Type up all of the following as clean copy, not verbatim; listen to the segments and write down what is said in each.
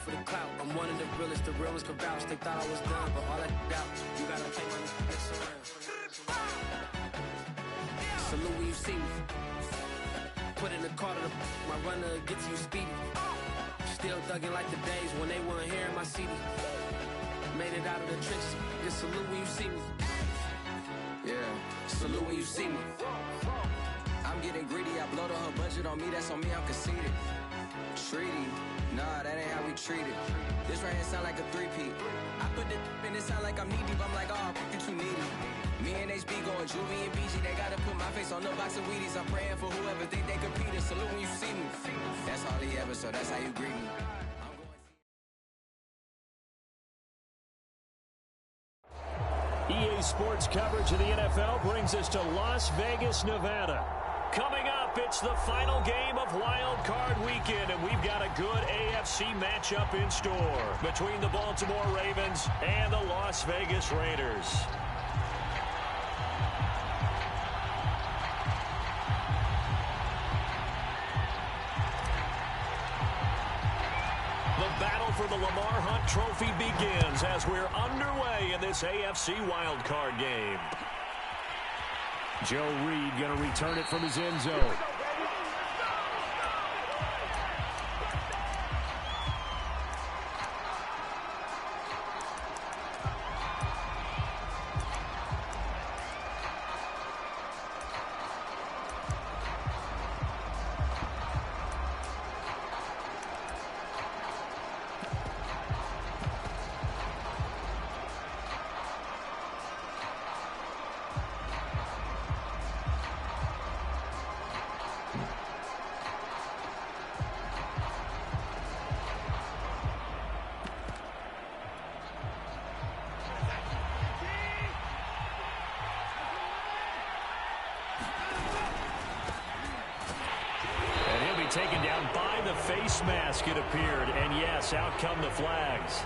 For the clout, I'm one of the realest, the realest can vouch. They thought I was done, but all that doubt, you gotta take my next around. Salute when you see me. Put in the car to my runner gets you speedy. Still thugging like the days when they weren't hearing my CD. Made it out of the trenches. Just salute when you see me. Yeah, salute when you see me. I'm getting greedy, I blowed her budget on me, that's on me, I'm conceited. Treaty, nah, that ain't how we treat it. This right here sound like a three-peat. I put the in it sound like I'm knee deep, I'm like, oh, you too needy. Me and HB going Juvie and BG, they gotta put my face on no box of Wheaties. I'm praying for whoever think they competing. Salute when you see me. That's all he ever, so that's how you greet me. EA Sports coverage of the NFL brings us to Las Vegas, Nevada. Coming up, it's the final game of Wild Card Weekend, and we've got a good AFC matchup in store between the Baltimore Ravens and the Las Vegas Raiders. The battle for the Lamar Hunt Trophy begins as we're underway in this AFC Wild Card game. Joe Reed going to return it from his end zone. Taken down by the face mask, it appeared. And yes, out come the flags.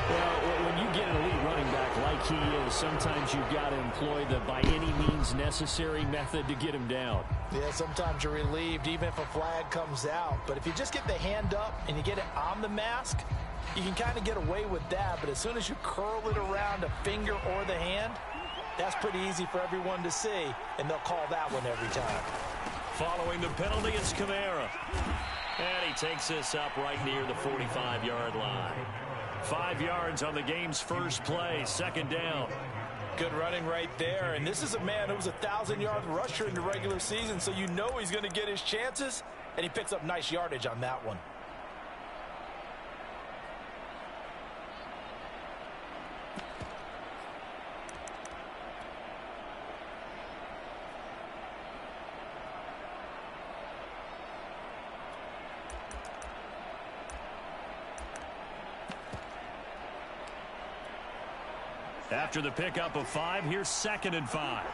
Well, when you get an elite running back like he is, sometimes you've got to employ the by any means necessary method to get him down. Yeah, sometimes you're relieved even if a flag comes out. But if you just get the hand up and you get it on the mask, you can kind of get away with that. But as soon as you curl it around a finger or the hand, that's pretty easy for everyone to see, and they'll call that one every time. Following the penalty, it's Kamara. And he takes this up right near the 45-yard line. 5 yards on the game's first play, second down. Good running right there. And this is a man who was a 1,000-yard rusher in the regular season, so you know he's going to get his chances, and he picks up nice yardage on that one. After the pickup of 5, here's 2nd and 5.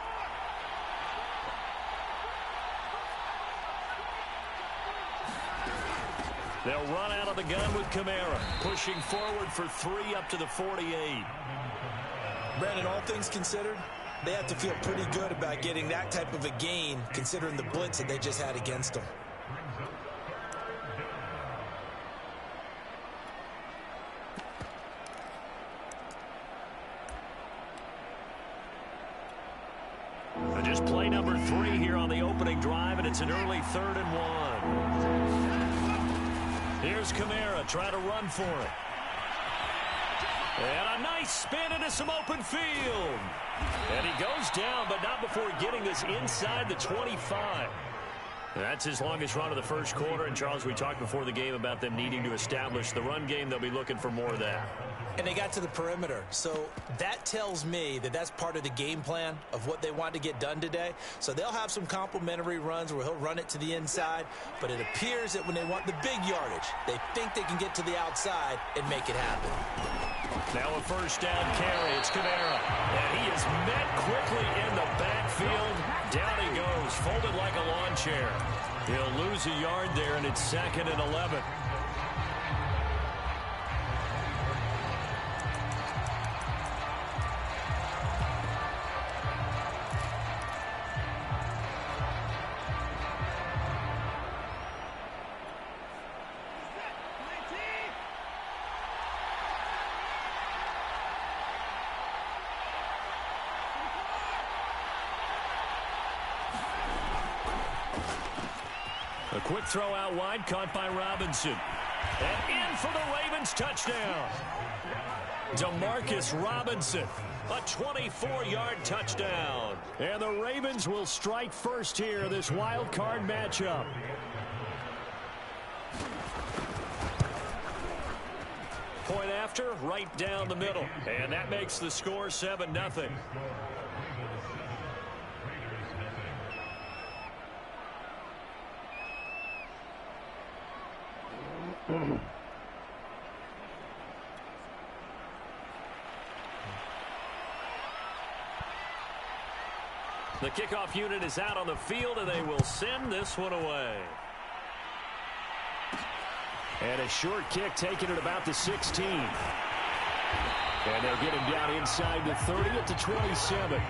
They'll run out of the gun with Kamara, pushing forward for 3 up to the 48. Brandon, all things considered, they have to feel pretty good about getting that type of a gain, considering the blitz that they just had against them. Just play number 3 here on the opening drive, and it's an early 3rd and 1. Here's Kamara trying to run for it. And a nice spin into some open field. And he goes down, but not before getting this inside the 25. That's his longest run of the first quarter. And, Charles, we talked before the game about them needing to establish the run game. They'll be looking for more of that. And they got to the perimeter. So that tells me that that's part of the game plan of what they want to get done today. So they'll have some complimentary runs where he'll run it to the inside. But it appears that when they want the big yardage, they think they can get to the outside and make it happen. Now a first down carry. It's Kamara. And he is met quickly in the backfield. Down he goes, folded like a lawn chair. He'll lose a yard there, and it's 2nd and 11. A quick throw out wide, caught by Robinson. And in for the Ravens touchdown. DeMarcus Robinson, a 24-yard touchdown. And the Ravens will strike first here, this wild card matchup. Point after, right down the middle. And that makes the score 7-0. The kickoff unit is out on the field, and they will send this one away. And a short kick taken at about the 16. And they'll get him down inside the 30 at the 27.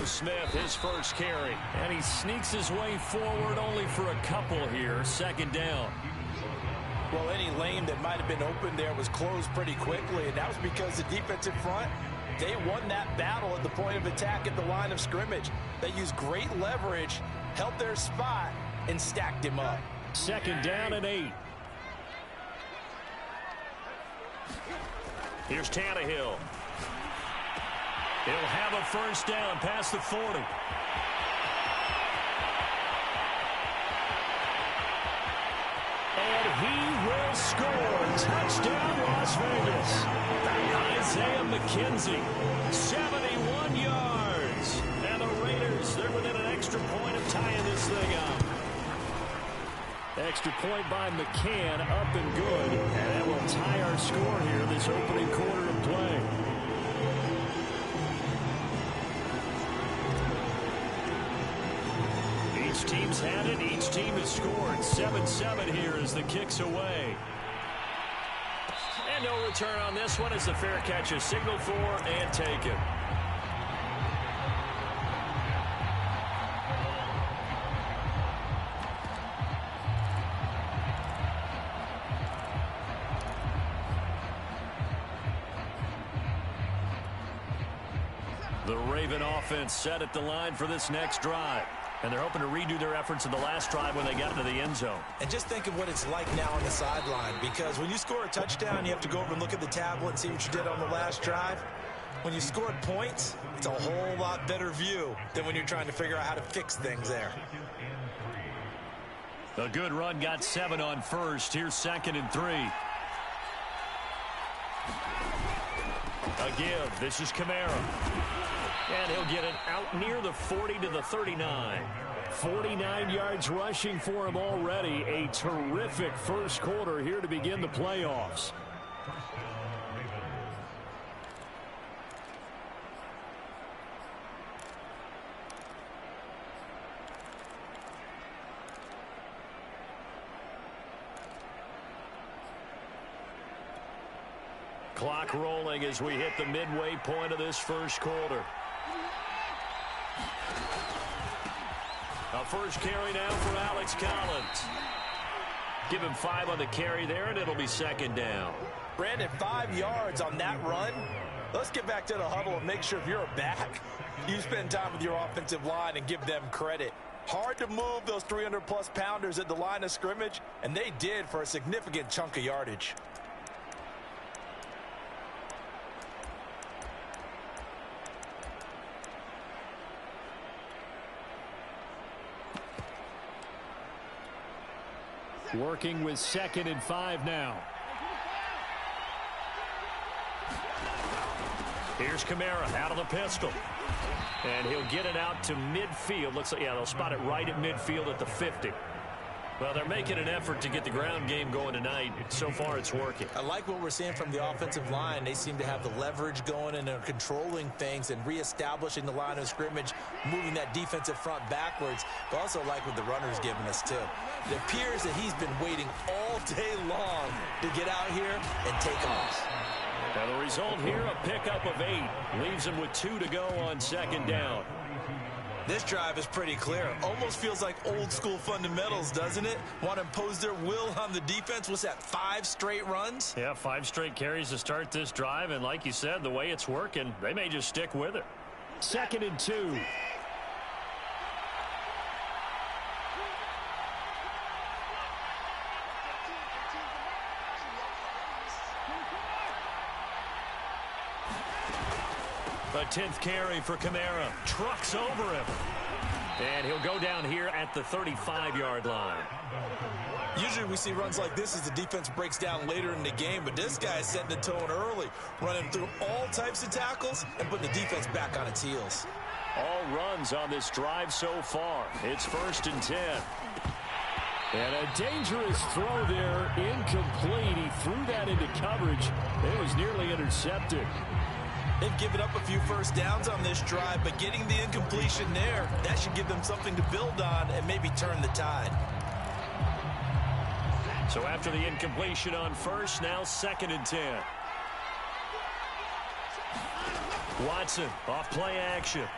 Smith, his first carry. And he sneaks his way forward only for a couple here. Second down. Well, any lane that might have been open there was closed pretty quickly, and that was because the defensive front, they won that battle at the point of attack at the line of scrimmage. They used great leverage, held their spot, and stacked him up. Second down and 8. Here's Tannehill. He'll have a first down past the 40. And he will score. Touchdown, Las Vegas. Isaiah McKenzie, 71 yards. And the Raiders, they're within an extra point of tying this thing up. Extra point by McCann, up and good. And that will tie our score here this opening quarter of play. Each team's had it. Each team has scored. 7-7 here as the kick's away. And no return on this one as the fair catch is signaled for and taken. The Raven offense set at the line for this next drive. And they're hoping to redo their efforts in the last drive when they got into the end zone. And just think of what it's like now on the sideline, because when you score a touchdown, you have to go over and look at the tablet and see what you did on the last drive. When you scored points, it's a whole lot better view than when you're trying to figure out how to fix things there. A good run, got 7 on first. Here's 2nd and 3. A give. This is Kamara. And he'll get it out near the 40 to the 39. 49 yards rushing for him already. A terrific first quarter here to begin the playoffs. Clock rolling as we hit the midway point of this first quarter. A first carry now for Alex Collins. Give him 5 on the carry there, and it'll be 2nd down. Brandon, 5 yards on that run. Let's get back to the huddle and make sure if you're a back, you spend time with your offensive line and give them credit. Hard to move those 300-plus pounders at the line of scrimmage, and they did for a significant chunk of yardage. Working with 2nd and 5 now. Here's Kamara out of the pistol. And he'll get it out to midfield. Looks like, yeah, they'll spot it right at midfield at the 50. Well, they're making an effort to get the ground game going tonight. So far, it's working. I like what we're seeing from the offensive line. They seem to have the leverage going, and they're controlling things and reestablishing the line of scrimmage, moving that defensive front backwards. But also like what the runner's giving us, too. It appears that he's been waiting all day long to get out here and take off. Now, the result here, a pickup of 8. Leaves him with 2 to go on second down. This drive is pretty clear. Almost feels like old-school fundamentals, doesn't it? Want to impose their will on the defense. What's that, 5 straight runs? Yeah, 5 straight carries to start this drive. And like you said, the way it's working, they may just stick with it. 2nd and 2. A 10th carry for Kamara. Trucks over him. And he'll go down here at the 35-yard line. Usually we see runs like this as the defense breaks down later in the game, but this guy is setting the tone early, running through all types of tackles and putting the defense back on its heels. All runs on this drive so far. It's 1st and 10. And a dangerous throw there, incomplete. He threw that into coverage. It was nearly intercepted. They've given up a few first downs on this drive, but getting the incompletion there, that should give them something to build on and maybe turn the tide. So after the incompletion on 1st, now 2nd and 10. Watson off play action.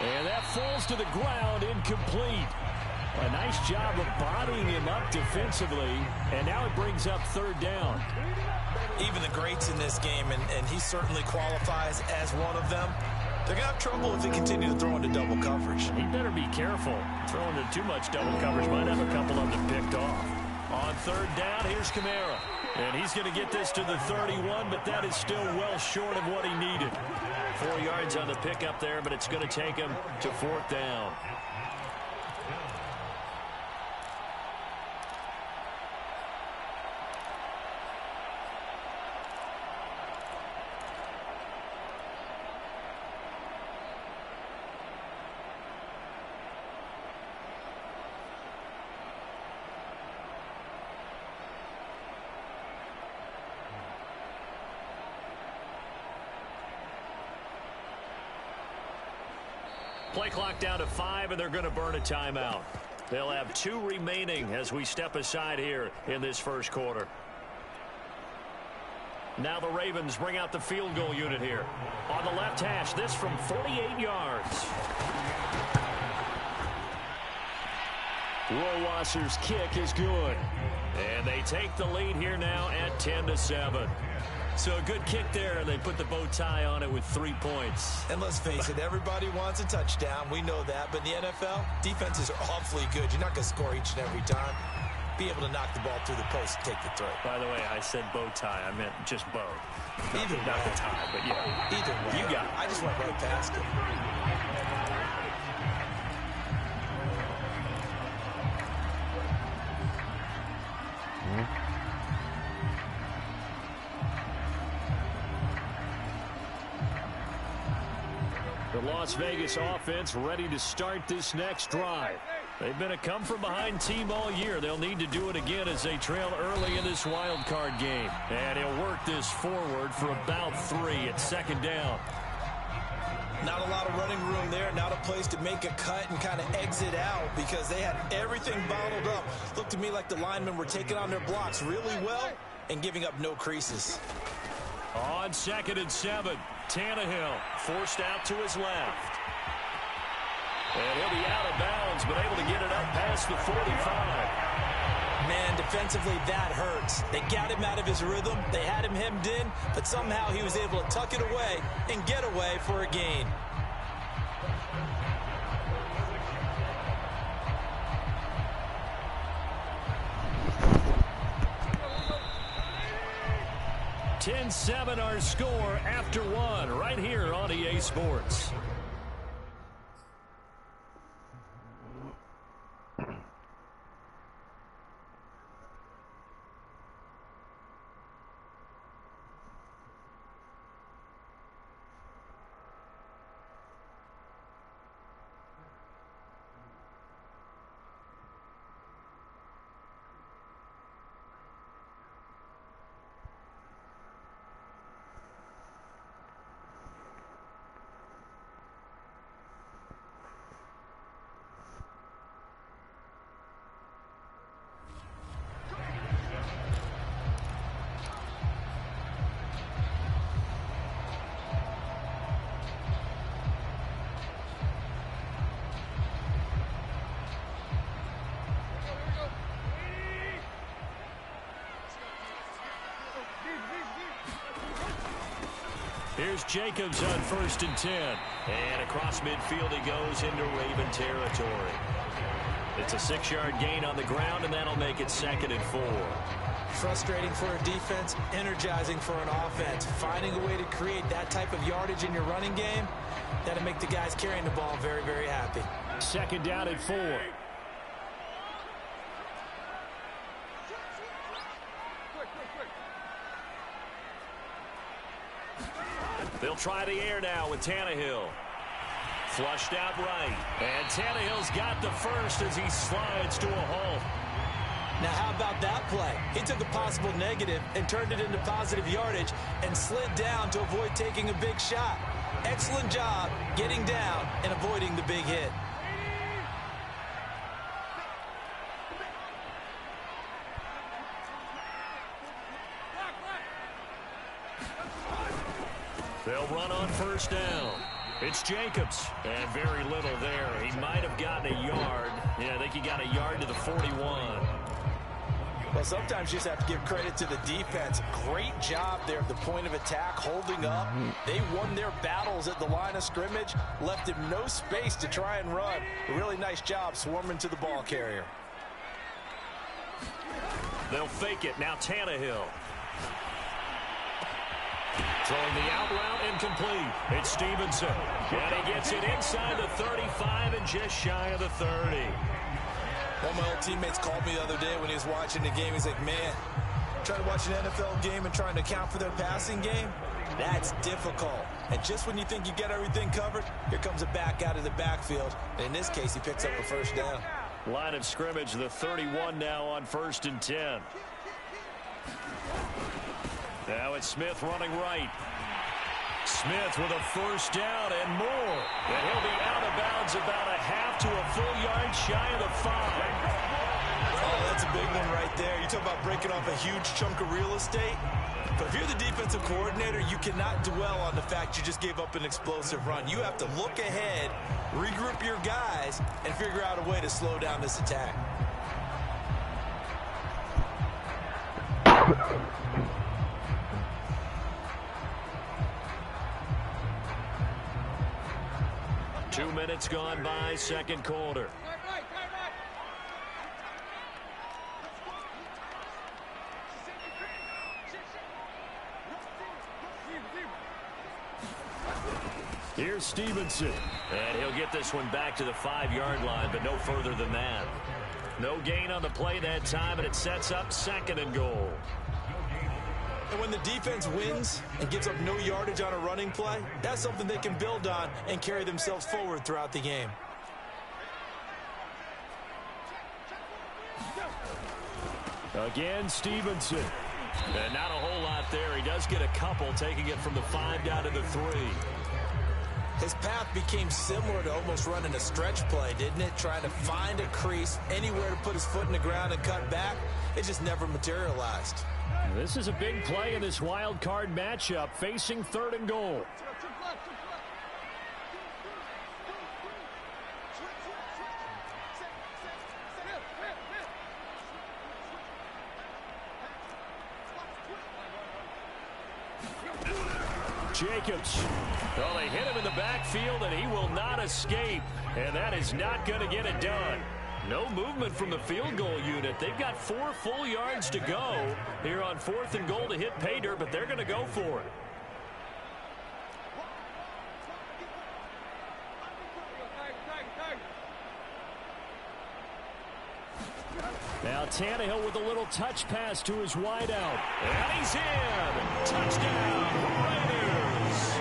And that falls to the ground, incomplete. A nice job of bodying him up defensively, and now it brings up 3rd down. Even the greats in this game, and he certainly qualifies as one of them, they're going to have trouble if they continue to throw into double coverage. He better be careful. Throwing into too much double coverage might have a couple of them picked off. On 3rd down, here's Kamara. And he's going to get this to the 31, but that is still well short of what he needed. 4 yards on the pickup there, but it's going to take him to 4th down. Play clock down to 5, and they're going to burn a timeout. They'll have 2 remaining as we step aside here in this 1st quarter. Now the Ravens bring out the field goal unit here. On the left hash, this from 48 yards. Rohrwasser's kick is good. And they take the lead here now at 10-7. So a good kick there, and they put the bow tie on it with 3 points. And let's face it, everybody wants a touchdown. We know that. But in the NFL, defenses are awfully good. You're not going to score each and every time. Be able to knock the ball through the post and take the throw. By the way, I said bow tie. I meant just bow. Either way. Not the tie, but yeah. Either way. You got it. I just went right past it. The Las Vegas offense ready to start this next drive. They've been a come-from-behind team all year. They'll need to do it again as they trail early in this wild card game. And he'll work this forward for about 3 at 2nd down. Not a lot of running room there. Not a place to make a cut and kind of exit out because they had everything bottled up. Looked to me like the linemen were taking on their blocks really well and giving up no creases. On 2nd and 7, Tannehill forced out to his left. And he'll be out of bounds, but able to get it up past the 45. Man, defensively, that hurts. They got him out of his rhythm. They had him hemmed in, but somehow he was able to tuck it away and get away for a gain. (10-7) our score after 1 right here on EA Sports. Here's Jacobs on 1st and 10. And across midfield he goes into Raven territory. It's a 6-yard gain on the ground, and that'll make it 2nd and 4. Frustrating for a defense, energizing for an offense. Finding a way to create that type of yardage in your running game, that'll make the guys carrying the ball very, very happy. 2nd down and 4. They'll try the air now with Tannehill. Flushed out right. And Tannehill's got the first as he slides to a halt. Now, how about that play? He took a possible negative and turned it into positive yardage and slid down to avoid taking a big shot. Excellent job getting down and avoiding the big hit. They'll run on 1st down. It's Jacobs. And very little there. He might have gotten a yard. Yeah, I think he got a yard to the 41. Well, sometimes you just have to give credit to the defense. Great job there at the point of attack, holding up. They won their battles at the line of scrimmage, left him no space to try and run. A really nice job swarming to the ball carrier. They'll fake it. Now Tannehill. Throwing the out route incomplete. It's Stevenson. And he gets it inside the 35 and just shy of the 30. One of my old teammates called me the other day when he was watching the game. He's like, man, trying to watch an NFL game and trying to account for their passing game, that's difficult. And just when you think you get everything covered, here comes a back out of the backfield. And in this case, he picks up a 1st down. Line of scrimmage, the 31 now on 1st and 10. Now it's Smith running right. Smith with a 1st down and more. And he'll be out of bounds about a half to a full yard shy of the 5. Oh, that's a big one right there. You talk about breaking off a huge chunk of real estate. But if you're the defensive coordinator, you cannot dwell on the fact you just gave up an explosive run. You have to look ahead, regroup your guys, and figure out a way to slow down this attack. Two minutes gone by, 2nd quarter. Here's Stevenson. And he'll get this one back to the 5-yard line, but no further than that. No gain on the play that time, and it sets up 2nd and goal. And when the defense wins and gives up no yardage on a running play, that's something they can build on and carry themselves forward throughout the game. Again, Stevenson. And not a whole lot there. He does get a couple, taking it from the 5 down to the 3. His path became similar to almost running a stretch play, didn't it? Trying to find a crease, anywhere to put his foot in the ground and cut back. It just never materialized. This is a big play in this wild card matchup, facing 3rd and goal. Jacobs. Well, they hit him in the backfield, and he will not escape. And that is not going to get it done. No movement from the field goal unit. They've got 4 full yards to go here on 4th and goal to hit pay dirt, but they're going to go for it. Now Tannehill with a little touch pass to his wideout. And he's in. Touchdown, Raiders.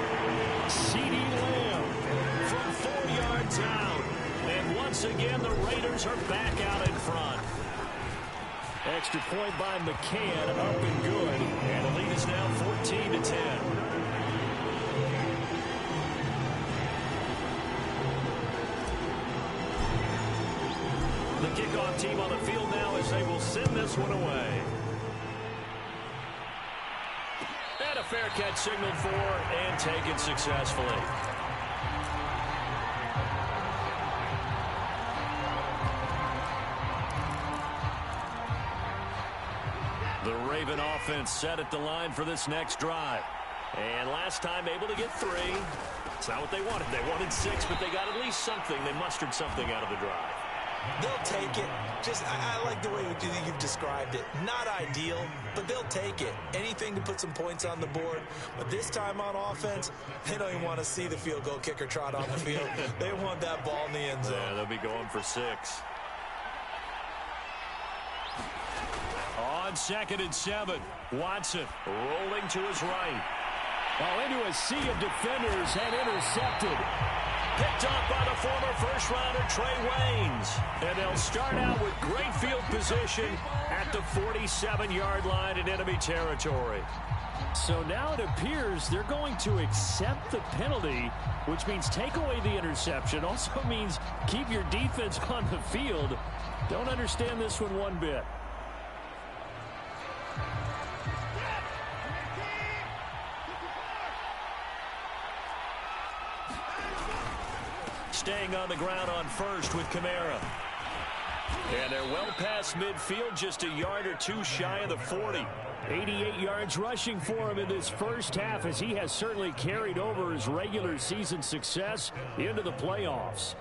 C.D. Lamb from 4 yards out. And once again, the Raiders are back out in front. Extra point by McCann, up and good. And the lead is now 14-10. The kickoff team on the field now as they will send this one away. And a fair catch signaled for and taken successfully. The Raven offense set at the line for this next drive. And last time able to get 3. It's not what they wanted. They wanted 6, but they got at least something. They mustered something out of the drive. They'll take it. I like the way you've described it. Not ideal, but they'll take it. Anything to put some points on the board. But this time on offense, they don't even want to see the field goal kicker trot on the field. They want that ball in the end zone. Yeah, they'll be going for 6. On 2nd and 7, Watson rolling to his right. Into a sea of defenders and intercepted. Picked up by the former first-rounder Trey Waynes. And they'll start out with great field position at the 47-yard line in enemy territory. So now it appears they're going to accept the penalty, which means take away the interception. Also means keep your defense on the field. Don't understand this one bit. Staying on the ground on first with Kamara. And they're well past midfield, just a yard or 2 shy of the 40. 88 yards rushing for him in this first half, as he has certainly carried over his regular season success into the playoffs.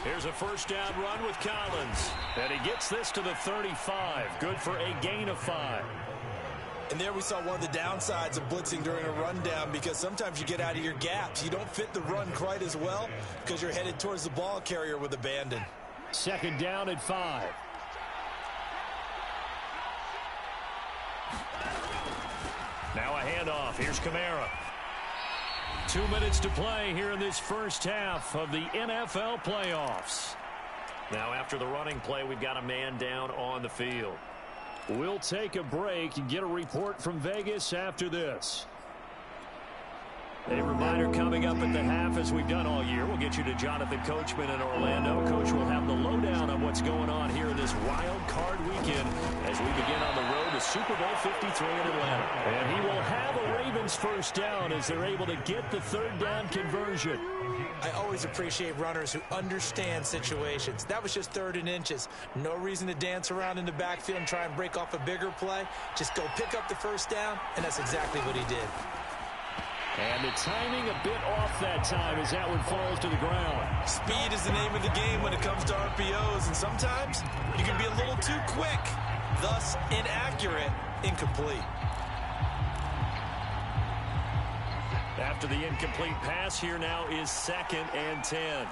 Here's a first down run with Collins. And he gets this to the 35. Good for a gain of 5. And there we saw one of the downsides of blitzing during a rundown, because sometimes you get out of your gaps. You don't fit the run quite as well because you're headed towards the ball carrier with abandon. 2nd down and 5. Now a handoff. Here's Kamara. 2 minutes to play here in this first half of the NFL playoffs. Now after the running play, we've got a man down on the field. We'll take a break and get a report from Vegas after this. A reminder coming up at the half, as we've done all year. We'll get you to Jonathan Coachman in Orlando. Coach will have the lowdown on what's going on here in this wild card weekend as we begin on the road to Super Bowl 53 in Atlanta. And he will have a Ravens first down as they're able to get the 3rd down conversion. I always appreciate runners who understand situations. That was just 3rd and inches. No reason to dance around in the backfield and try and break off a bigger play. Just go pick up the first down, and that's exactly what he did. And the timing a bit off that time as that one falls to the ground. Speed is the name of the game when it comes to RPOs, and sometimes you can be a little too quick, thus inaccurate, incomplete. After the incomplete pass, here now is 2nd and 10.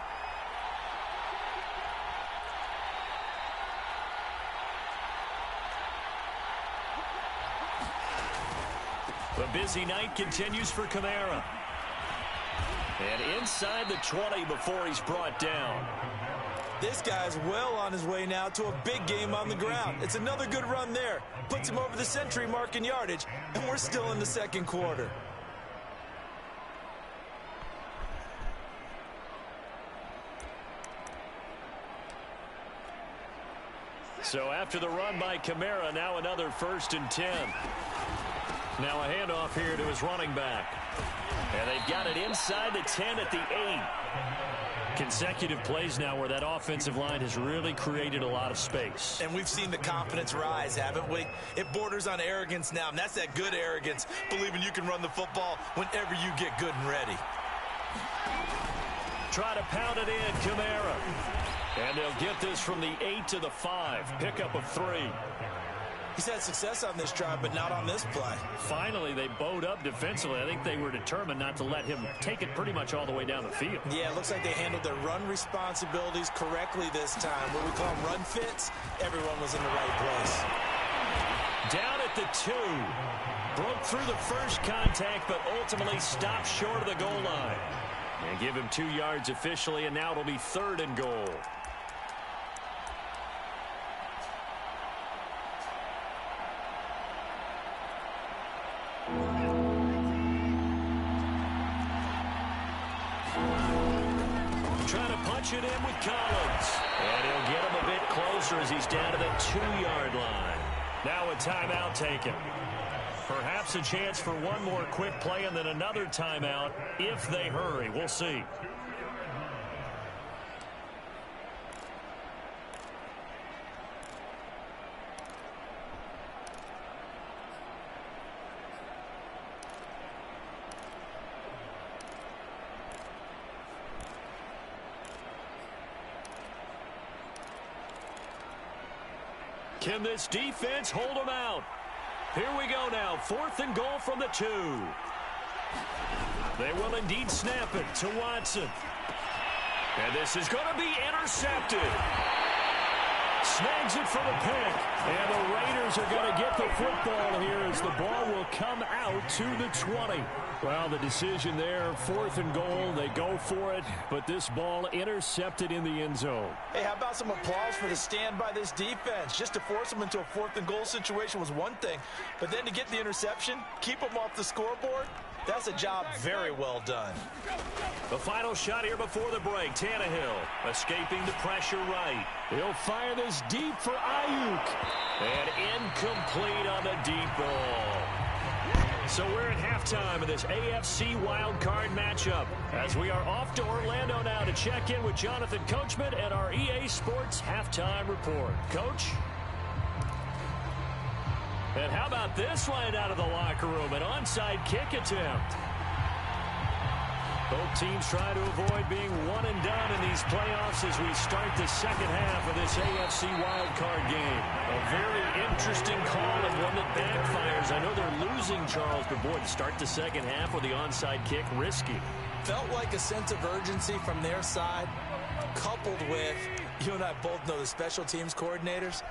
The busy night continues for Kamara. And inside the 20 before he's brought down. This guy's well on his way now to a big game on the ground. It's another good run there. Puts him over the century mark in yardage, and we're still in the 2nd quarter. So after the run by Kamara, now another 1st and 10. Now a handoff here to his running back. And they've got it inside the 10 at the 8. Consecutive plays now where that offensive line has really created a lot of space. And we've seen the confidence rise, haven't we? It borders on arrogance now, and that's that good arrogance, believing you can run the football whenever you get good and ready. Try to pound it in, Kamara. And they'll get this from the 8 to the 5. Pickup of 3. He's had success on this drive, but not on this play. Finally, they bowed up defensively. I think they were determined not to let him take it pretty much all the way down the field. Yeah, it looks like they handled their run responsibilities correctly this time. What we call them run fits, everyone was in the right place. Down at the 2. Broke through the first contact, but ultimately stopped short of the goal line. And give him 2 yards officially, and now it'll be 3rd and goal. Trying to punch it in with Collins. And he'll get him a bit closer as he's down to the 2-yard line. Now a timeout taken. Perhaps a chance for one more quick play and then another timeout if they hurry. We'll see. Can this defense hold them out? Here we go now. 4th and goal from the 2. They will indeed snap it to Watson. And this is going to be intercepted. Snags it for the pick. And the Raiders are going to get the football here as the ball will come out to the 20. Well, the decision there, 4th and goal. They go for it, but this ball intercepted in the end zone. Hey, how about some applause for the stand by this defense? Just to force them into a 4th and goal situation was one thing, but then to get the interception, keep them off the scoreboard, that's a job very well done. The final shot here before the break. Tannehill escaping the pressure right. He'll fire this deep for Ayuk. And incomplete on the deep ball. So we're at halftime of this AFC wildcard matchup as we are off to Orlando now to check in with Jonathan Coachman and our EA Sports halftime report. Coach? And how about this one out of the locker room? An onside kick attempt. Both teams try to avoid being one and done in these playoffs as we start the second half of this AFC wildcard game. A very interesting call and one that backfires. I know they're losing, Charles, but boy, to start the second half with the onside kick, risky. Felt like a sense of urgency from their side, coupled with, you and I both know the special teams coordinators,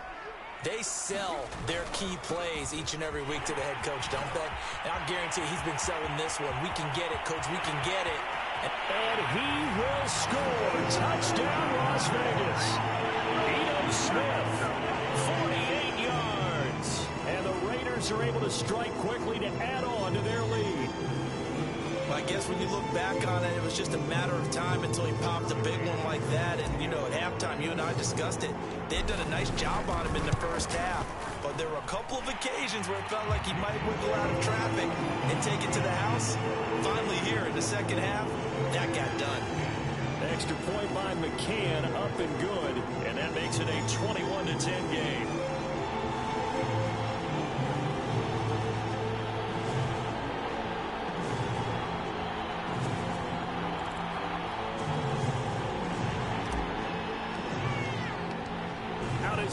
they sell their key plays each and every week to the head coach, don't they? And I guarantee he's been selling this one. We can get it, coach. We can get it. And he will score. Touchdown, Las Vegas. Ito Smith, 48 yards. And the Raiders are able to strike quickly to add on to their lead. Well, I guess when you look back on it, it was just a matter of time until he popped a big one like that. And, you know, at halftime, you and I discussed it. They'd done a nice job on him in the first half. But there were a couple of occasions where it felt like he might wiggle out of traffic and take it to the house. Finally here in the second half, that got done. Extra point by McCann, up and good. And that makes it a 21-10 game.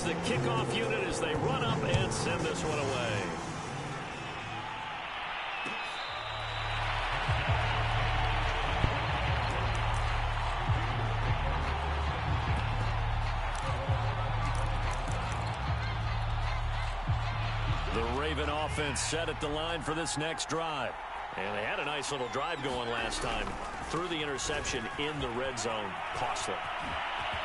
The kickoff unit as they run up and send this one away. The Raven offense set at the line for this next drive. And they had a nice little drive going last time. Threw the interception in the red zone. Costly.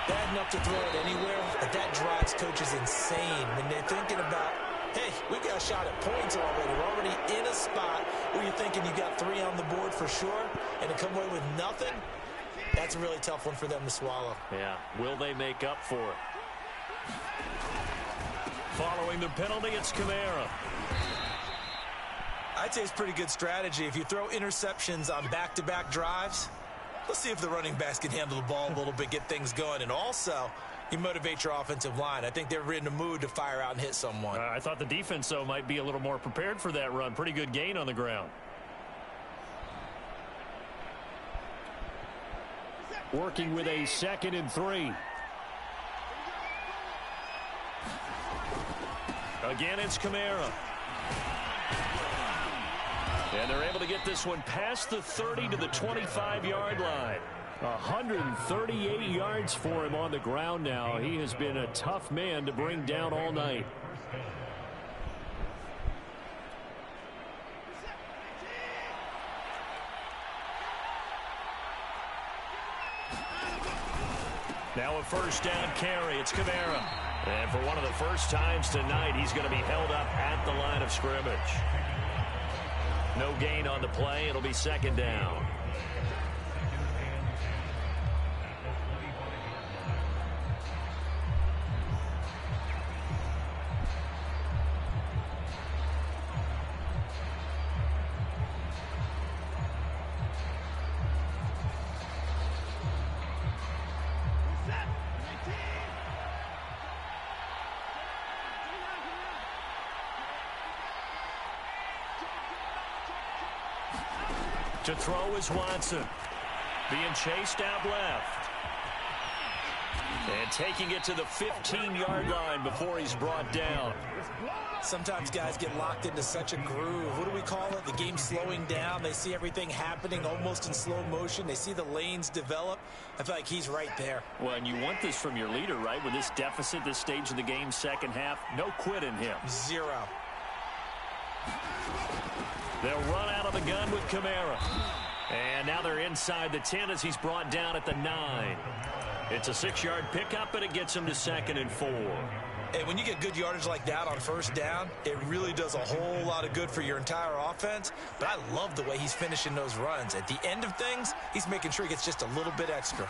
Bad enough to throw it anywhere, but that drives coaches insane when they're thinking about, hey, we got a shot at points already. We're already in a spot where you're thinking you got 3 on the board for sure, and to come away with nothing, that's a really tough one for them to swallow. Yeah, will they make up for it? Following the penalty, it's Kamara. I'd say it's pretty good strategy. If you throw interceptions on back-to-back drives, let's see if the running backs can handle the ball a little bit, get things going. And also, you motivate your offensive line. I think they're in the mood to fire out and hit someone. I thought the defense, though, might be a little more prepared for that run. Pretty good gain on the ground. Working with a 2nd and 3. Again, it's Kamara. And they're able to get this one past the 30 to the 25-yard line. 138 yards for him on the ground now. He has been a tough man to bring down all night. Now a first down carry. It's Kamara. And for one of the first times tonight, he's going to be held up at the line of scrimmage. No gain on the play. It'll be 2nd down. To throw is Watson. Being chased out left. And taking it to the 15-yard line before he's brought down. Sometimes guys get locked into such a groove. What do we call it? The game slowing down. They see everything happening almost in slow motion. They see the lanes develop. I feel like he's right there. Well, and you want this from your leader, right? With this deficit, this stage of the game, second half, no quit in him. Zero. They'll run out of the gun with Kamara. And now they're inside the 10 as he's brought down at the 9. It's a 6-yard pickup, and it gets him to 2nd and 4. Hey, when you get good yardage like that on first down, it really does a whole lot of good for your entire offense. But I love the way he's finishing those runs. At the end of things, he's making sure he gets just a little bit extra.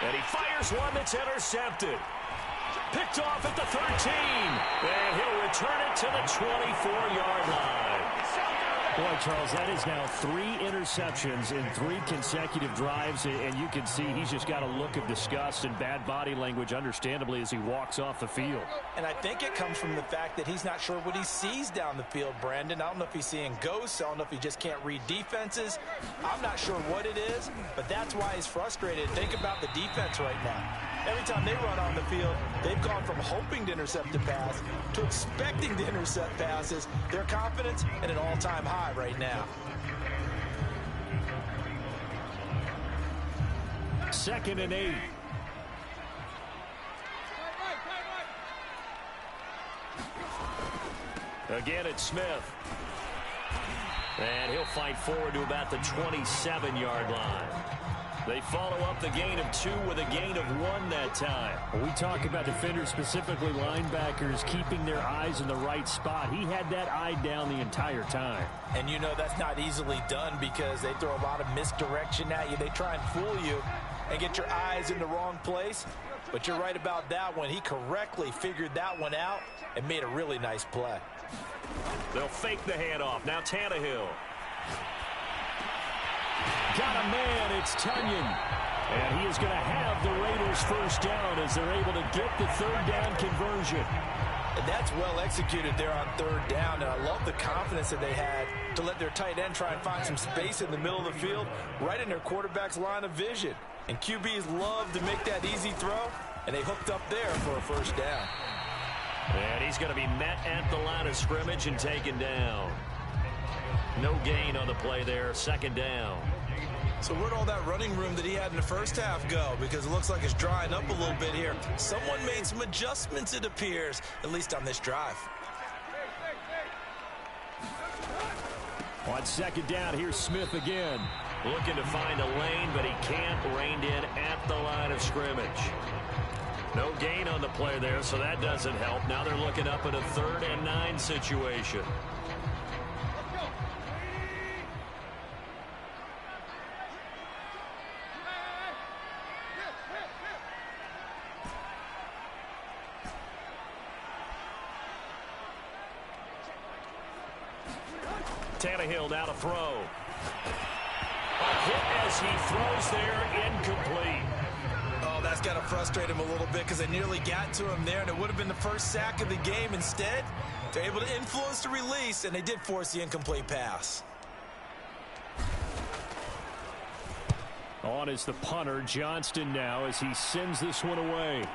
And he fires one that's intercepted. Picked off at the 13. And he'll return it to the 24-yard line. Boy, Charles, that is now 3 interceptions in 3 consecutive drives, and you can see he's just got a look of disgust and bad body language, understandably, as he walks off the field. And I think it comes from the fact that he's not sure what he sees down the field, Brandon. I don't know if he's seeing ghosts. I don't know if he just can't read defenses. I'm not sure what it is, but that's why he's frustrated. Think about the defense right now. Every time they run on the field, they've gone from hoping to intercept a pass to expecting to intercept passes. Their confidence at an all-time high right now. 2nd and 8. Again, it's Smith. And he'll fight forward to about the 27-yard line. They follow up the gain of 2 with a gain of 1 that time. When we talk about defenders, specifically linebackers, keeping their eyes in the right spot. He had that eye down the entire time. And you know that's not easily done because they throw a lot of misdirection at you. They try and fool you and get your eyes in the wrong place. But you're right about that one. He correctly figured that one out and made a really nice play. They'll fake the handoff. Now Tannehill. Got a man, it's Tunyon. And he is going to have the Raiders first down as they're able to get the 3rd down conversion. And that's well executed there on 3rd down. And I love the confidence that they had to let their tight end try and find some space in the middle of the field, right in their quarterback's line of vision. And QBs love to make that easy throw, and they hooked up there for a first down. And he's going to be met at the line of scrimmage and taken down. No gain on the play there, 2nd down. So where'd all that running room that he had in the first half go? Because it looks like it's drying up a little bit here. Someone made some adjustments, it appears, at least on this drive. On 2nd down, here's Smith again. Looking to find a lane, but he can't. Reined in at the line of scrimmage. No gain on the play there, so that doesn't help. Now they're looking up at a 3rd and 9 situation. Tannehill now to throw. A hit as he throws there, incomplete. Oh, that's got to frustrate him a little bit because they nearly got to him there, and it would have been the first sack of the game. Instead, they're able to influence the release, and they did force the incomplete pass. On is the punter, Johnston, now as he sends this one away.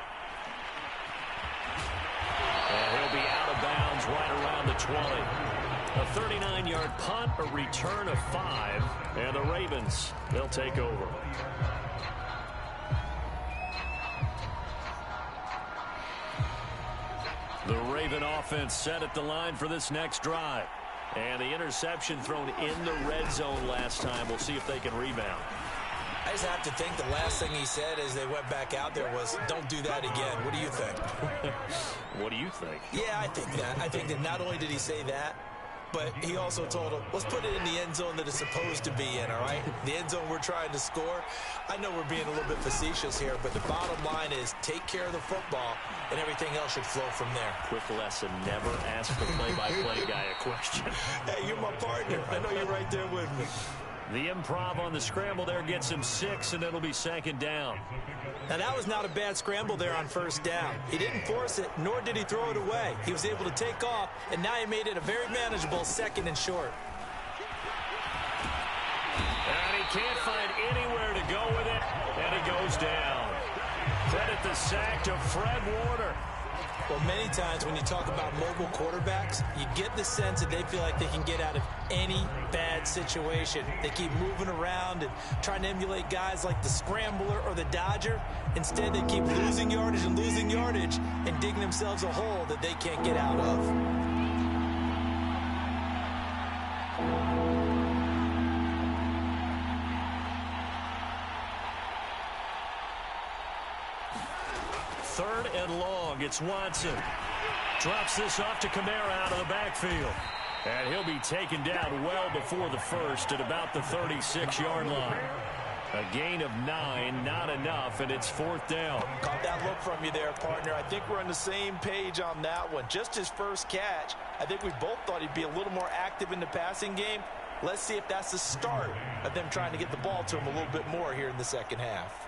And he'll be out of bounds right around the 20. A 39-yard punt, a return of 5, and the Ravens, they'll take over. The Raven offense set at the line for this next drive. And the interception thrown in the red zone last time. We'll see if they can rebound. I just have to think the last thing he said as they went back out there was, don't do that again. What do you think? What do you think? Yeah, I think that. I think that not only did he say that, but he also told him, let's put it in the end zone that it's supposed to be in, all right? The end zone we're trying to score. I know we're being a little bit facetious here, but the bottom line is take care of the football, and everything else should flow from there. Quick lesson, never ask the play-by-play guy a question. Hey, you're my partner. I know you're right there with me. The improv on the scramble there gets him 6, and it'll be 2nd down. Now, that was not a bad scramble there on 1st down. He didn't force it, nor did he throw it away. He was able to take off, and now he made it a very manageable 2nd and short. can't find anywhere to go with it, and he goes down. Credit the sack to Fred Warner. Well, many times when you talk about mobile quarterbacks, you get the sense that they feel like they can get out of any bad situation. They keep moving around and trying to emulate guys like the Scrambler or the Dodger. Instead, they keep losing yardage and digging themselves a hole that they can't get out of. Third and long, it's Watson. Drops this off to Kamara out of the backfield. And he'll be taken down well before the first at about the 36-yard line. A gain of 9, not enough, and it's fourth down. Caught that look from you there, partner. I think we're on the same page on that one. Just his first catch. I think we both thought he'd be a little more active in the passing game. Let's see if that's the start of them trying to get the ball to him a little bit more here in the second half.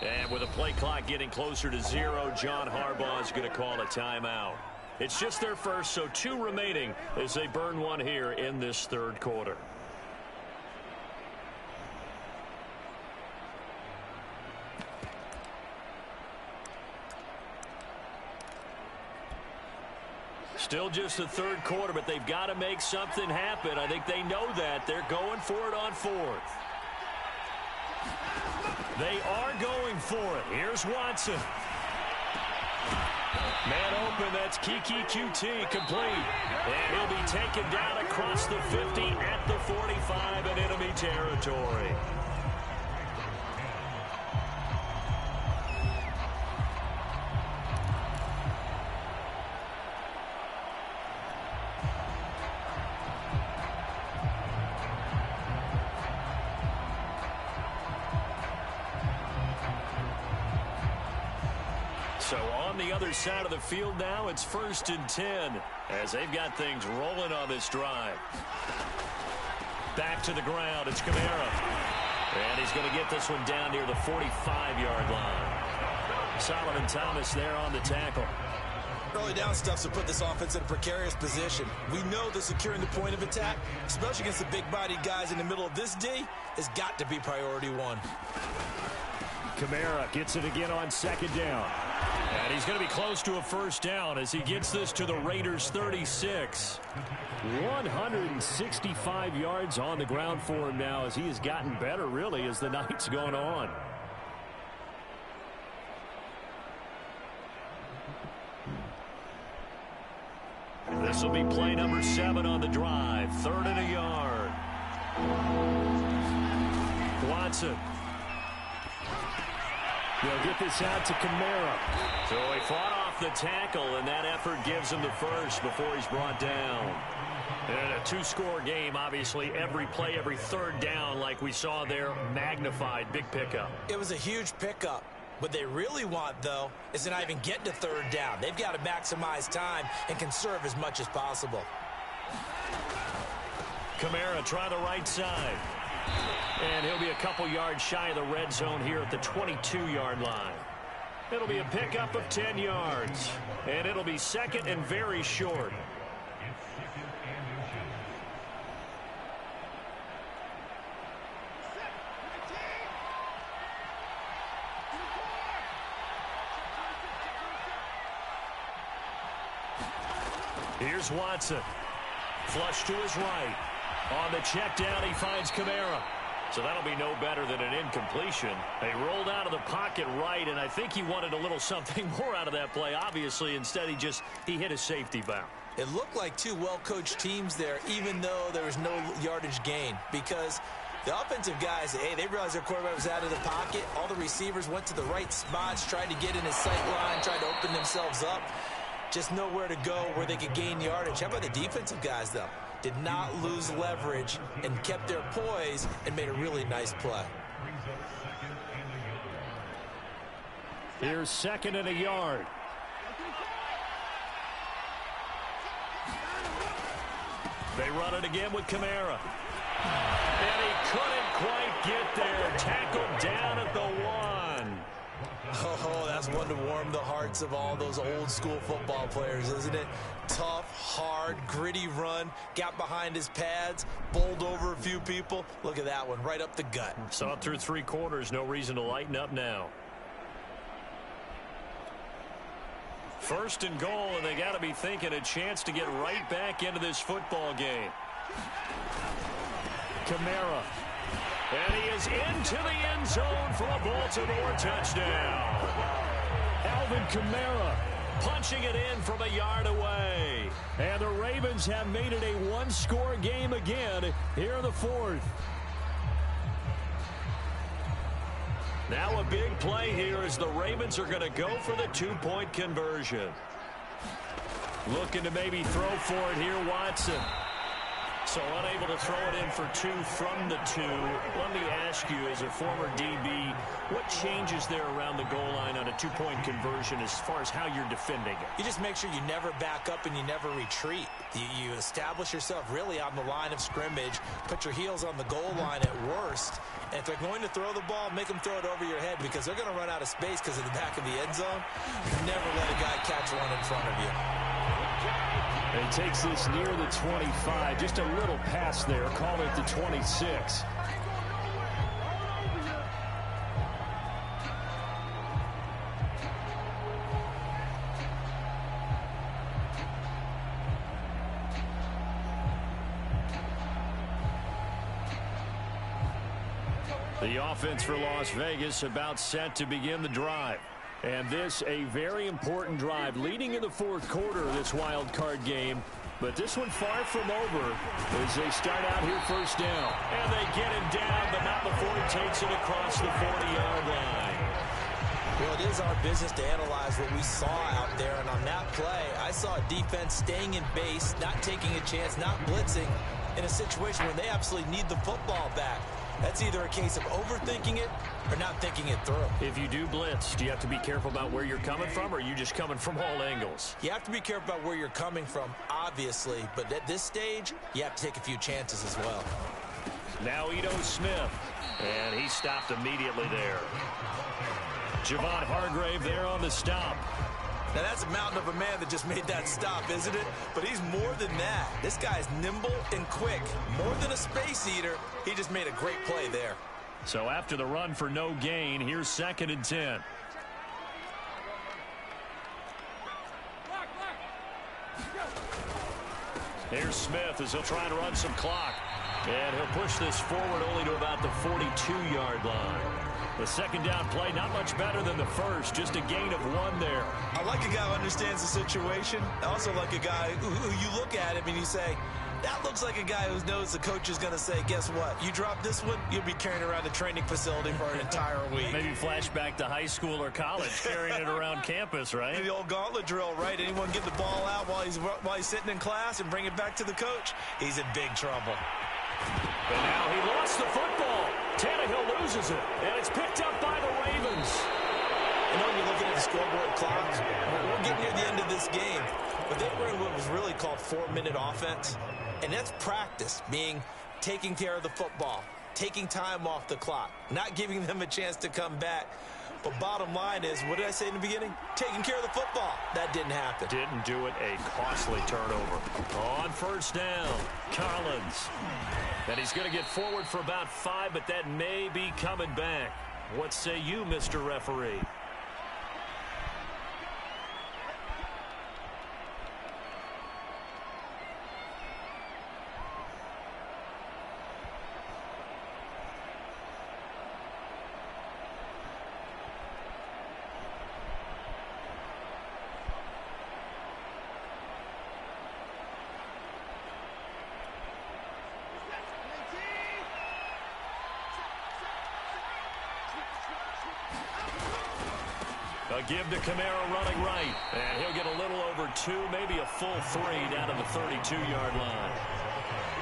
And with a play clock getting closer to 0, John Harbaugh is going to call a timeout. It's just their first, so 2 remaining as they burn one here in this third quarter. Still just the third quarter, but they've got to make something happen. I think they know that. They're going for it on fourth. They are going for it. Here's Watson. Man open, that's Kiki QT, complete. And he'll be taken down across the 50 at the 45 in enemy territory. So on the other side of the field now, it's 1st and 10 as they've got things rolling on this drive. Back to the ground, it's Kamara. And he's going to get this one down near the 45-yard line. Solomon Thomas there on the tackle. Early down stuff to put this offense in a precarious position. We know that securing the point of attack, especially against the big-bodied guys in the middle of this D, has got to be priority one. Kamara gets it again on 2nd down. And he's going to be close to a first down as he gets this to the Raiders' 36. 165 yards on the ground for him now as he has gotten better, really, as the night's gone on. This will be play number 7 on the drive. 3rd and a yard. Watson. They'll get this out to Kamara. So he fought off the tackle, and that effort gives him the first before he's brought down. And a 2-score game, obviously, every play, every 3rd down, like we saw there, magnified. Big pickup. It was a huge pickup. What they really want, though, is to not even get to 3rd down. They've got to maximize time and conserve as much as possible. Kamara try the right side. And he'll be a couple yards shy of the red zone here at the 22-yard line. It'll be a pickup of 10 yards. And it'll be 2nd and very short. Here's Watson. Flush to his right. On the check down, he finds Kamara. So that'll be no better than an incompletion. They rolled out of the pocket right, and I think he wanted a little something more out of that play. Obviously, instead he hit a safety bound. It looked like 2 well-coached teams there, even though there was no yardage gain, because the offensive guys, hey, they realized their quarterback was out of the pocket. All the receivers went to the right spots, tried to get in his sight line, tried to open themselves up. Just nowhere to go where they could gain yardage. How about the defensive guys, though? Did not lose leverage and kept their poise and made a really nice play. Here's 2nd and a yard. They run it again with Kamara. And he couldn't quite get there. Tackled down at the 1. Oh, that's one to warm the hearts of all those old school football players, isn't it? Tough, hard, gritty run. Got behind his pads, bowled over a few people. Look at that one, right up the gut. Saw it through 3 quarters. No reason to lighten up now. First and goal, and they got to be thinking a chance to get right back into this football game. Kamara. And he is into the end zone for a Baltimore touchdown. Alvin Kamara. Punching it in from a yard away. And the Ravens have made it a 1-score game again here in the 4th. Now a big play here as the Ravens are going to go for the 2-point conversion. Looking to maybe throw for it here, Watson. So unable to throw it in for 2 from the 2. Let me ask you, as a former DB, what changes there around the goal line on a 2-point conversion as far as how you're defending it? You just make sure you never back up and you never retreat. You establish yourself really on the line of scrimmage, put your heels on the goal line at worst. And if they're going to throw the ball, make them throw it over your head because they're going to run out of space because of the back of the end zone. Never let a guy catch one in front of you. And he takes this near the 25. Just a little pass there. Call it the 26. The offense for Las Vegas about set to begin the drive. And this a very important drive leading in the 4th quarter of this wild card game. But this one far from over as they start out here first down. And they get him down, but not before he takes it across the 40-yard line. Well, it is our business to analyze what we saw out there. And on that play, I saw a defense staying in base, not taking a chance, not blitzing in a situation where they absolutely need the football back. That's either a case of overthinking it or not thinking it through. If you do blitz, do you have to be careful about where you're coming from, or are you just coming from all angles? You have to be careful about where you're coming from, obviously. But at this stage, you have to take a few chances as well. Now Ito Smith. And he stopped immediately there. Javon Hargrave there on the stop. Now, that's a mountain of a man that just made that stop, isn't it? But he's more than that. This guy's nimble and quick. More than a space eater, he just made a great play there. So after the run for no gain, here's 2nd and 10. Here's Smith as he'll try to run some clock. And he'll push this forward only to about the 42-yard line. The 2nd down play, not much better than the first, just a gain of 1 there. I like a guy who understands the situation. I also like a guy who you look at him and you say, that looks like a guy who knows the coach is going to say, guess what? You drop this one, you'll be carrying around the training facility for an entire week. Maybe flashback to high school or college, carrying it around campus, right? The old gauntlet drill, right? Anyone get the ball out while he's sitting in class and bring it back to the coach? He's in big trouble. And now he lost the football. Tannehill loses it, and it's picked up by the Ravens. I know you're looking at the scoreboard clock. We're getting near the end of this game. But they were in what was really called 4-minute offense. And that's practice, meaning taking care of the football, taking time off the clock, not giving them a chance to come back. But bottom line is, what did I say in the beginning? Taking care of the football. That didn't happen. Didn't do it. A costly turnover. On 1st down, Collins. And he's going to get forward for about 5, but that may be coming back. What say you, Mr. Referee? A give to Kamara running right. And he'll get a little over 2, maybe a full 3 down to the 32-yard line.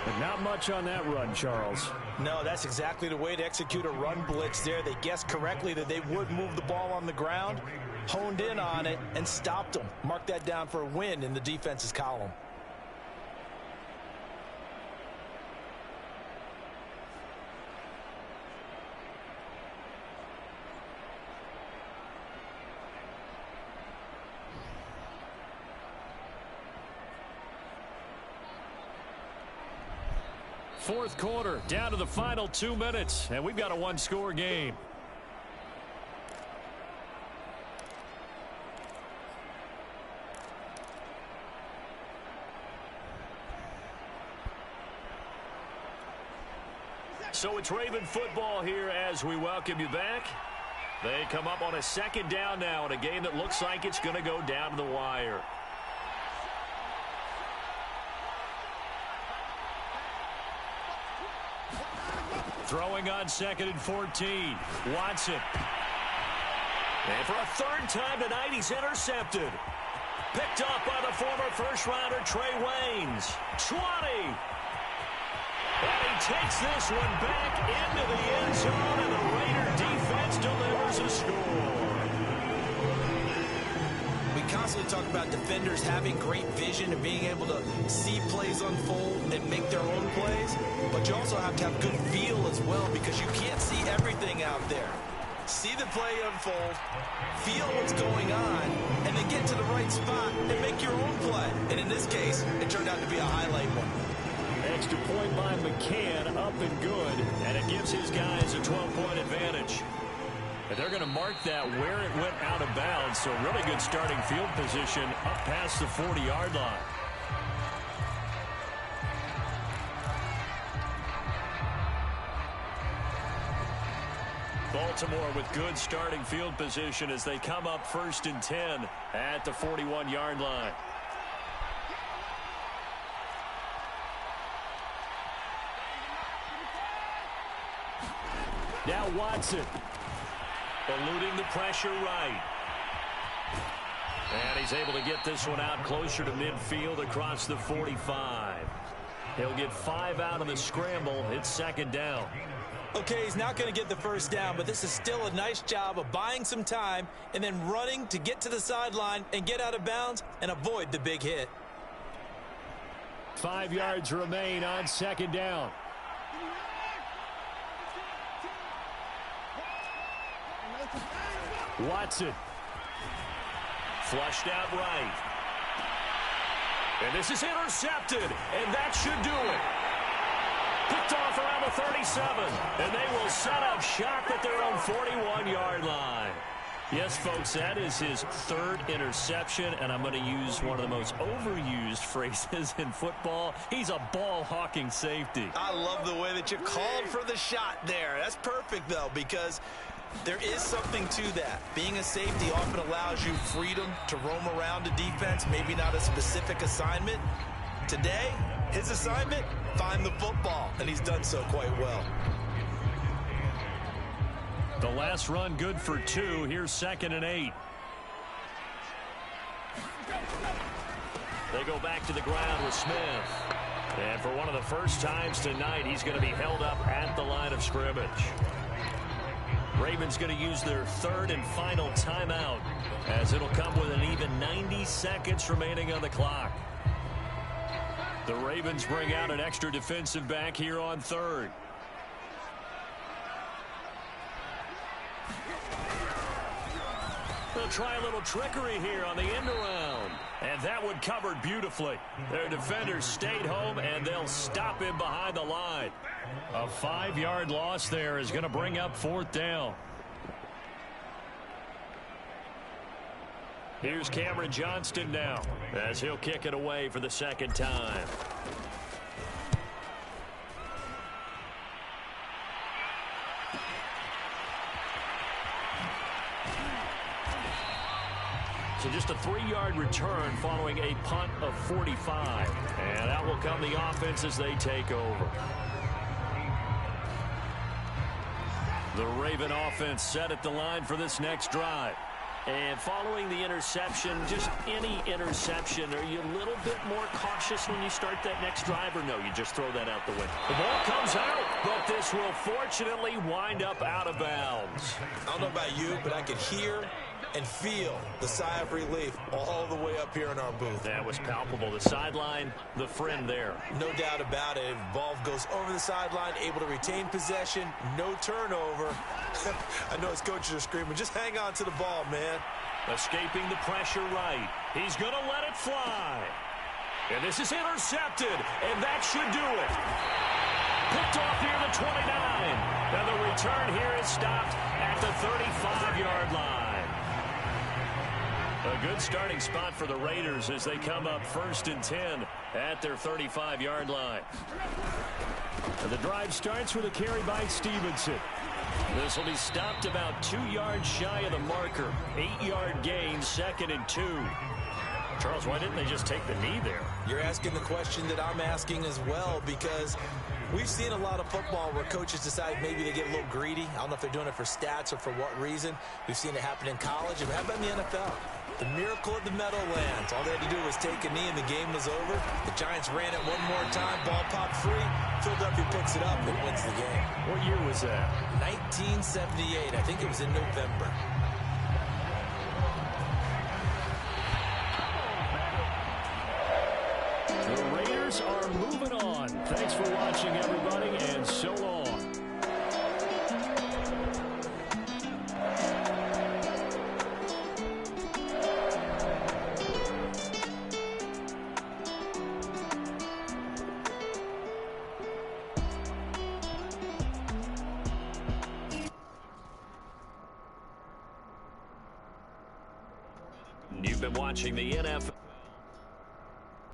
But not much on that run, Charles. No, that's exactly the way to execute a run blitz there. They guessed correctly that they would move the ball on the ground, honed in on it, and stopped them. Mark that down for a win in the defense's column. fourth quarter, down to the final 2 minutes, and we've got a one-score game. So it's Raven football here as we welcome you back. They come up on a second down now in a game that looks like it's going to go down to the wire. Throwing on 2nd and 14. Watson. And for a third time tonight, he's intercepted. Picked up by the former first-rounder Trey Waynes. 20. And he takes this one back into the end zone, and the Raider defense delivers a score. We constantly talk about defenders having great vision and being able to see plays unfold and make their own plays, but you also have to have good feel as well because you can't see everything out there. See the play unfold, feel what's going on, and then get to the right spot and make your own play. And in this case, it turned out to be a highlight one. Extra point by McCann, up and good, and it gives his guys a 12-point advantage. And they're going to mark that where it went out of bounds, so really good starting field position up past the 40-yard line. Baltimore with good starting field position as they come up 1st and 10 at the 41-yard line. Now Watson. Eluding the pressure right. And he's able to get this one out closer to midfield across the 45. He'll get 5 out of the scramble. It's 2nd down. Okay, he's not going to get the first down, but this is still a nice job of buying some time and then running to get to the sideline and get out of bounds and avoid the big hit. 5 yards remain on 2nd down. Watson. Flushed out right. And this is intercepted, and that should do it. Picked off around the 37, and they will set up shop at their own 41-yard line. Yes, folks, that is his 3rd interception, and I'm going to use one of the most overused phrases in football. He's a ball-hawking safety. I love the way that you called for the shot there. That's perfect, though, because there is something to that. Being a safety often allows you freedom to roam around a defense, maybe not a specific assignment. Today, his assignment, find the football, and he's done so quite well. The last run good for 2. Here's 2nd and 8. They go back to the ground with Smith. And for one of the first times tonight, he's going to be held up at the line of scrimmage. Ravens going to use their 3rd and final timeout as it'll come with an even 90 seconds remaining on the clock. The Ravens bring out an extra defensive back here on 3rd. They'll try a little trickery here on the end around. And that one covered beautifully. Their defenders stayed home, and they'll stop him behind the line. A 5-yard loss there is going to bring up 4th down. Here's Cameron Johnston now as he'll kick it away for the 2nd time. So just a 3-yard return following a punt of 45. And that will come the offense as they take over. The Raven offense set at the line for this next drive. And following the interception, just any interception, are you a little bit more cautious when you start that next drive, or no, you just throw that out the window? The ball comes out, but this will fortunately wind up out of bounds. I don't know about you, but I could hear and feel the sigh of relief all the way up here in our booth. That was palpable. The sideline, the friend there. No doubt about it. Ball goes over the sideline, able to retain possession, no turnover. I know his coaches are screaming, just hang on to the ball, man. Escaping the pressure right. He's going to let it fly. And this is intercepted, and that should do it. Picked off near the 29. And the return here is stopped at the 35-yard line. A good starting spot for the Raiders as they come up 1st and 10 at their 35-yard line. And the drive starts with a carry by Stevenson. This will be stopped about 2 yards shy of the marker. 8-yard gain, 2nd and 2. Charles, why didn't they just take the knee there? You're asking the question that I'm asking as well, because we've seen a lot of football where coaches decide maybe they get a little greedy. I don't know if they're doing it for stats or for what reason. We've seen it happen in college. It happened in the NFL. The miracle of the Meadowlands. All they had to do was take a knee and the game was over. The Giants ran it one more time. Ball popped free. Philadelphia picks it up and wins the game. What year was that? 1978. I think it was in November. The Raiders are moving on. Thanks for watching, everybody, and so long. You've been watching the NFL.